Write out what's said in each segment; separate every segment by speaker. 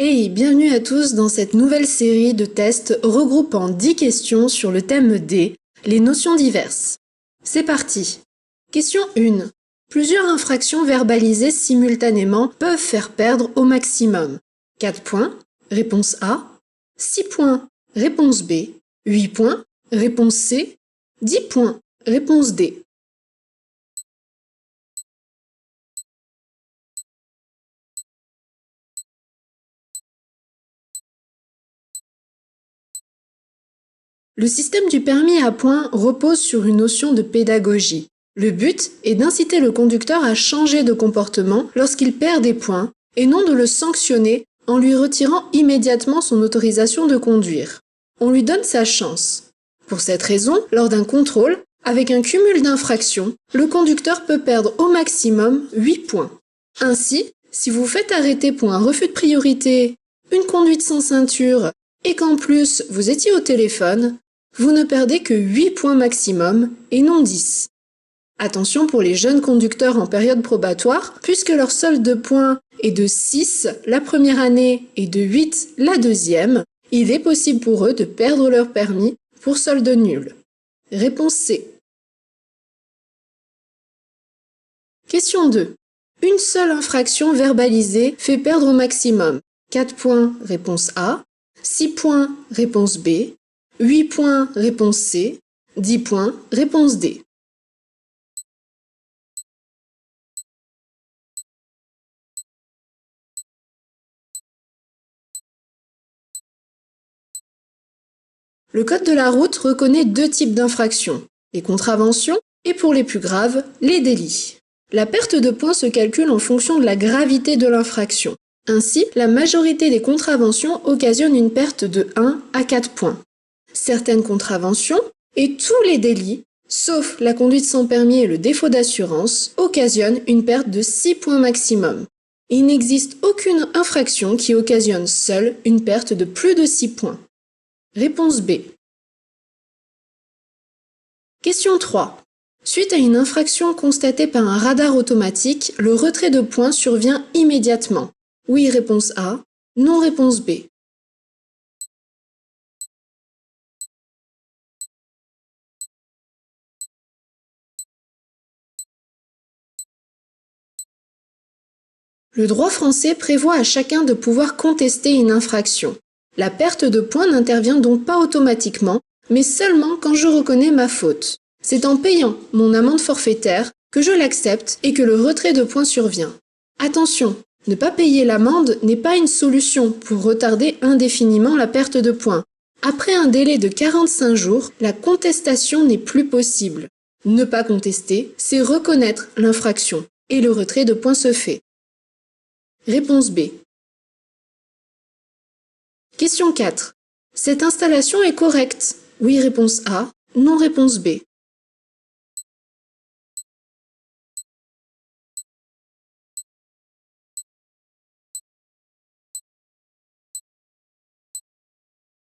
Speaker 1: Hey, bienvenue à tous dans cette nouvelle série de tests regroupant 10 questions sur le thème D, les notions diverses. C'est parti. Question 1. Plusieurs infractions verbalisées simultanément peuvent faire perdre au maximum 4 points, réponse A, 6 points, réponse B, 8 points, réponse C, 10 points, réponse D. Le système du permis à points repose sur une notion de pédagogie. Le but est d'inciter le conducteur à changer de comportement lorsqu'il perd des points et non de le sanctionner en lui retirant immédiatement son autorisation de conduire. On lui donne sa chance. Pour cette raison, lors d'un contrôle, avec un cumul d'infractions, le conducteur peut perdre au maximum 8 points. Ainsi, si vous faites arrêter pour un refus de priorité, une conduite sans ceinture et qu'en plus vous étiez au téléphone, vous ne perdez que 8 points maximum et non 10. Attention pour les jeunes conducteurs en période probatoire, puisque leur solde de points est de 6 la première année et de 8 la deuxième, il est possible pour eux de perdre leur permis pour solde nul. Réponse C. Question 2. Une seule infraction verbalisée fait perdre au maximum 4 points, réponse A, 6 points, réponse B, 8 points, réponse C, 10 points, réponse D. Le code de la route reconnaît deux types d'infractions, les contraventions et pour les plus graves, les délits. La perte de points se calcule en fonction de la gravité de l'infraction. Ainsi, la majorité des contraventions occasionnent une perte de 1 à 4 points. Certaines contraventions et tous les délits, sauf la conduite sans permis et le défaut d'assurance, occasionnent une perte de 6 points maximum. Il n'existe aucune infraction qui occasionne seule une perte de plus de 6 points. Réponse B. Question 3. Suite à une infraction constatée par un radar automatique, le retrait de points survient immédiatement. Oui, réponse A. Non, réponse B. Le droit français prévoit à chacun de pouvoir contester une infraction. La perte de points n'intervient donc pas automatiquement, mais seulement quand je reconnais ma faute. C'est en payant mon amende forfaitaire que je l'accepte et que le retrait de points survient. Attention, ne pas payer l'amende n'est pas une solution pour retarder indéfiniment la perte de points. Après un délai de 45 jours, la contestation n'est plus possible. Ne pas contester, c'est reconnaître l'infraction et le retrait de points se fait. Réponse B. Question 4. Cette installation est correcte. Oui, réponse A. Non, réponse B.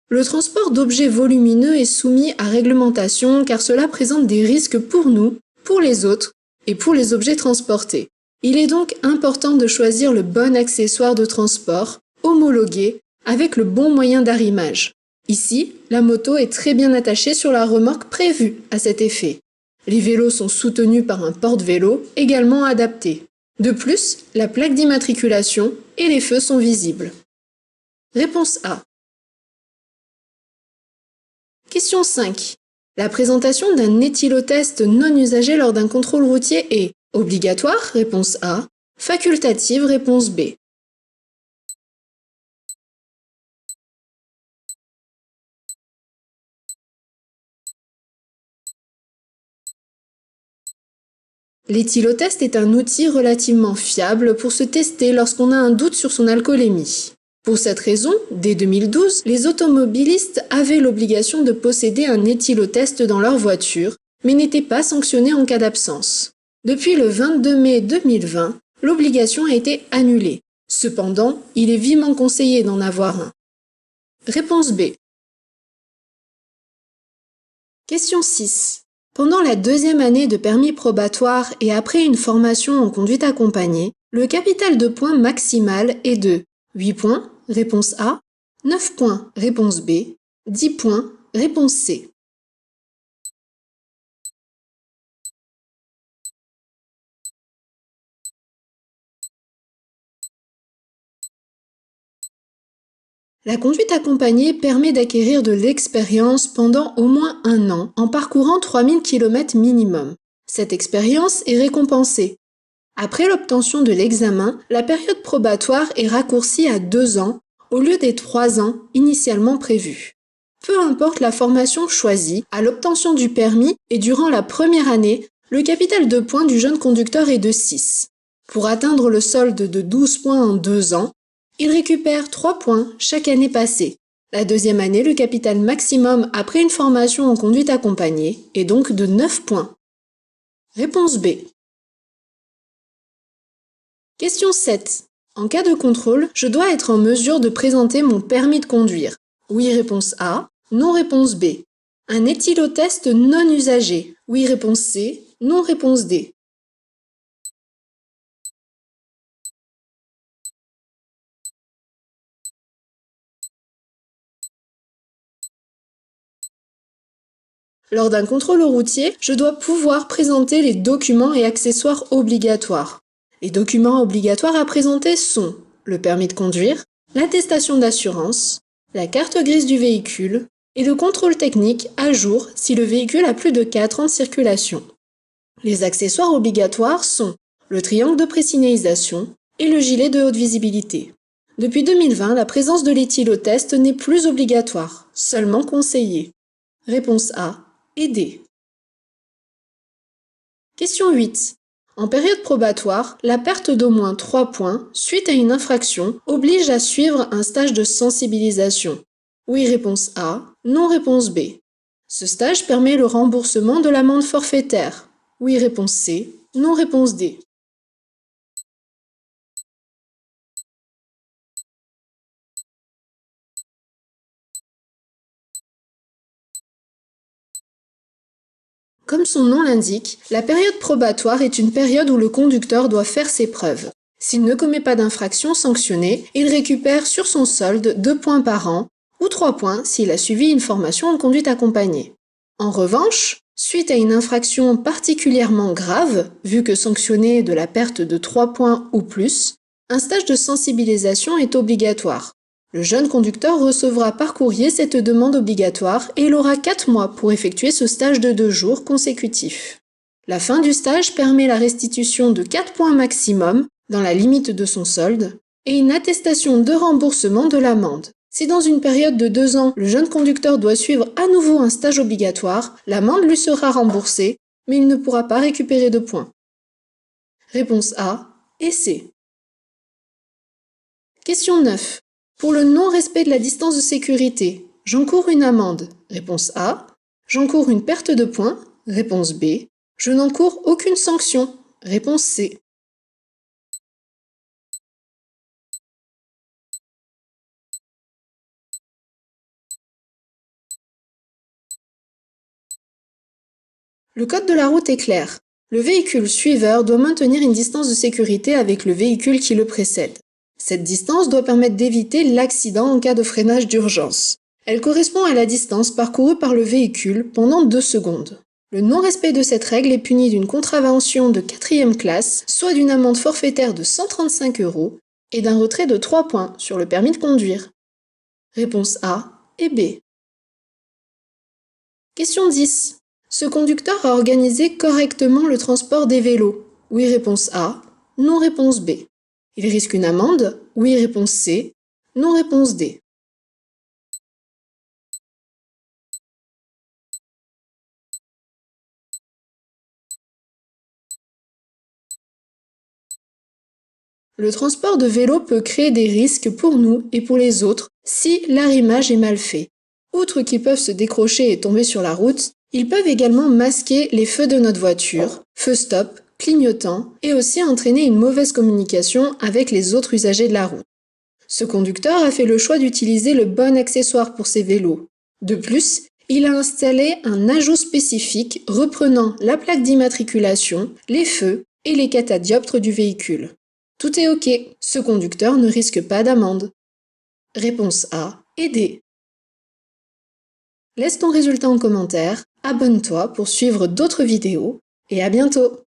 Speaker 1: Le transport d'objets volumineux est soumis à réglementation car cela présente des risques pour nous, pour les autres et pour les objets transportés. Il est donc important de choisir le bon accessoire de transport, homologué, avec le bon moyen d'arrimage. Ici, la moto est très bien attachée sur la remorque prévue à cet effet. Les vélos sont soutenus par un porte-vélo également adapté. De plus, la plaque d'immatriculation et les feux sont visibles. Réponse A. Question 5. La présentation d'un éthylotest non usagé lors d'un contrôle routier est obligatoire, réponse A, facultative, réponse B. L'éthylotest est un outil relativement fiable pour se tester lorsqu'on a un doute sur son alcoolémie. Pour cette raison, dès 2012, les automobilistes avaient l'obligation de posséder un éthylotest dans leur voiture, mais n'étaient pas sanctionnés en cas d'absence. Depuis le 22 mai 2020, l'obligation a été annulée. Cependant, il est vivement conseillé d'en avoir un. Réponse B. Question 6. Pendant la deuxième année de permis probatoire et après une formation en conduite accompagnée, le capital de points maximal est de 8 points, réponse A, 9 points, réponse B, 10 points, réponse C. La conduite accompagnée permet d'acquérir de l'expérience pendant au moins 1 an en parcourant 3000 km minimum. Cette expérience est récompensée. Après l'obtention de l'examen, la période probatoire est raccourcie à 2 ans au lieu des 3 ans initialement prévus. Peu importe la formation choisie, à l'obtention du permis et durant la première année, le capital de points du jeune conducteur est de 6. Pour atteindre le solde de 12 points en 2 ans, il récupère 3 points chaque année passée. La deuxième année, le capital maximum après une formation en conduite accompagnée est donc de 9 points. Réponse B. Question 7. En cas de contrôle, je dois être en mesure de présenter mon permis de conduire. Oui, réponse A. Non, réponse B. Un éthylotest non usagé. Oui, réponse C. Non, réponse D. Lors d'un contrôle routier, je dois pouvoir présenter les documents et accessoires obligatoires. Les documents obligatoires à présenter sont le permis de conduire, l'attestation d'assurance, la carte grise du véhicule et le contrôle technique à jour si le véhicule a plus de 4 ans de circulation. Les accessoires obligatoires sont le triangle de présignalisation et le gilet de haute visibilité. Depuis 2020, la présence de l'éthylotest n'est plus obligatoire, seulement conseillée. Réponse A et D. Question 8. En période probatoire, la perte d'au moins 3 points suite à une infraction oblige à suivre un stage de sensibilisation. Oui, réponse A. Non, réponse B. Ce stage permet le remboursement de l'amende forfaitaire. Oui, réponse C. Non, réponse D. Comme son nom l'indique, la période probatoire est une période où le conducteur doit faire ses preuves. S'il ne commet pas d'infraction sanctionnée, il récupère sur son solde 2 points par an ou 3 points s'il a suivi une formation en conduite accompagnée. En revanche, suite à une infraction particulièrement grave, vu que sanctionnée de la perte de 3 points ou plus, un stage de sensibilisation est obligatoire. Le jeune conducteur recevra par courrier cette demande obligatoire et il aura 4 mois pour effectuer ce stage de 2 jours consécutifs. La fin du stage permet la restitution de 4 points maximum, dans la limite de son solde, et une attestation de remboursement de l'amende. Si dans une période de 2 ans, le jeune conducteur doit suivre à nouveau un stage obligatoire, l'amende lui sera remboursée, mais il ne pourra pas récupérer de points. Réponse A et C. Question 9. Pour le non-respect de la distance de sécurité, j'encours une amende. Réponse A. J'encours une perte de points. Réponse B. Je n'encours aucune sanction. Réponse C. Le code de la route est clair. Le véhicule suiveur doit maintenir une distance de sécurité avec le véhicule qui le précède. Cette distance doit permettre d'éviter l'accident en cas de freinage d'urgence. Elle correspond à la distance parcourue par le véhicule pendant 2 secondes. Le non-respect de cette règle est puni d'une contravention de 4e classe, soit d'une amende forfaitaire de 135 € et d'un retrait de 3 points sur le permis de conduire. Réponse A et B. Question 10. Ce conducteur a organisé correctement le transport des vélos. Oui, réponse A. Non, réponse B. Il risque une amende. Oui, réponse C. Non, réponse D. Le transport de vélos peut créer des risques pour nous et pour les autres si l'arrimage est mal fait. Outre qu'ils peuvent se décrocher et tomber sur la route, ils peuvent également masquer les feux de notre voiture, feu stop, clignotant, et aussi entraîner une mauvaise communication avec les autres usagers de la route. Ce conducteur a fait le choix d'utiliser le bon accessoire pour ses vélos. De plus, il a installé un ajout spécifique reprenant la plaque d'immatriculation, les feux et les catadioptres du véhicule. Tout est OK, ce conducteur ne risque pas d'amende. Réponse A, aider. Laisse ton résultat en commentaire, abonne-toi pour suivre d'autres vidéos et à bientôt!